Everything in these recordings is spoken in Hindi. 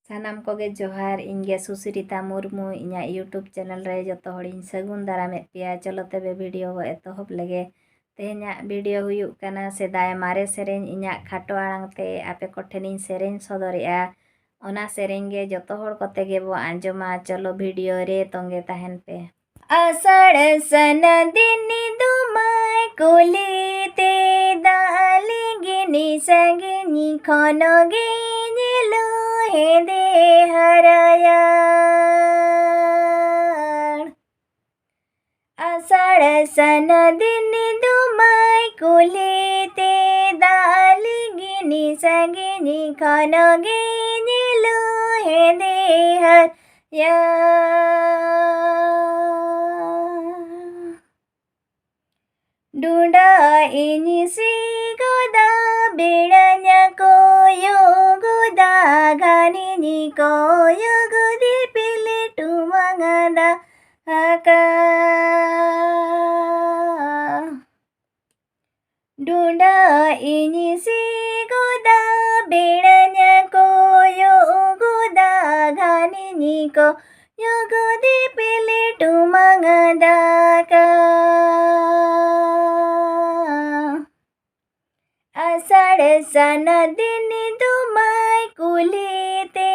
सानाम कोगे जोहार इंगे सुश्रिता मुर्मू इना यूट्यूब चैनल रे जतो हड़िन सगुन दारामे पिया। चलो तबे वीडियो को एतोहब लगे। तेहना वीडियो हुयुक काना सेदाय मारे सेरेन इना खाटो आड़ांग ते आपे कोठेनिन सेरेन सदरेआ। ओना सेरेन गे जतो हड़ कोते गे बो आंजमा। चलो वीडियो रे तोंगे ताहेन पे। आषाढ़ सन दिनी दुमाय कुली ते दाली गिनी संगिनी खनो गे नीलो हे दे हराया। आषाढ़ सन दिनी दुमाय कुली ते दाली गिनी संगिनी खनो गे नीलो हे दे हराया। Dunda ini si goda bedanya koyo goda gani ni koyo godi pilih tu mangada aka. Dunda ini si goda bedanya koyo goda gani ni koyo godi pilih tu mangada aka. आषाढ़ सन दिनी दुमाय कुली ते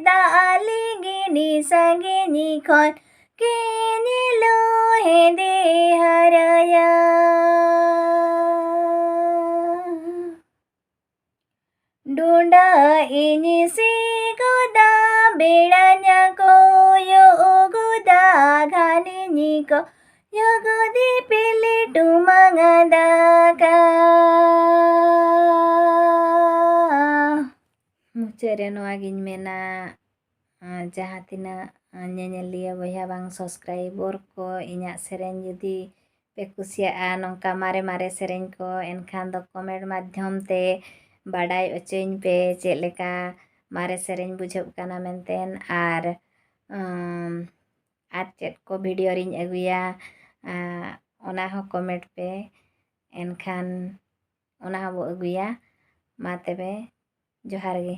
दाली गिनी संगिनी खन के नीलो हे दे हराया। डूंडा इनी सी गोदा बेड़ाnya koyo goda घानी नी को योगोदी पिली टुमंगदाका। मुचारे नोआगिन मेना जहाँ तिना ñeñeliya boya bang subscriber ko iñak सेरेन जुदी पे कुसिया नोंका मारे मारे सेरेन को एनखान दो कमेंट माध्यम ते बाडाय ओचोइन पे चेलेका मारे सेरेन बुझब काना मेंतेन आर चेट को वीडियो रिंग अगुया ओना हो कमेंट पे एनखान ओना हो अगुया मा तबे जोहार गे।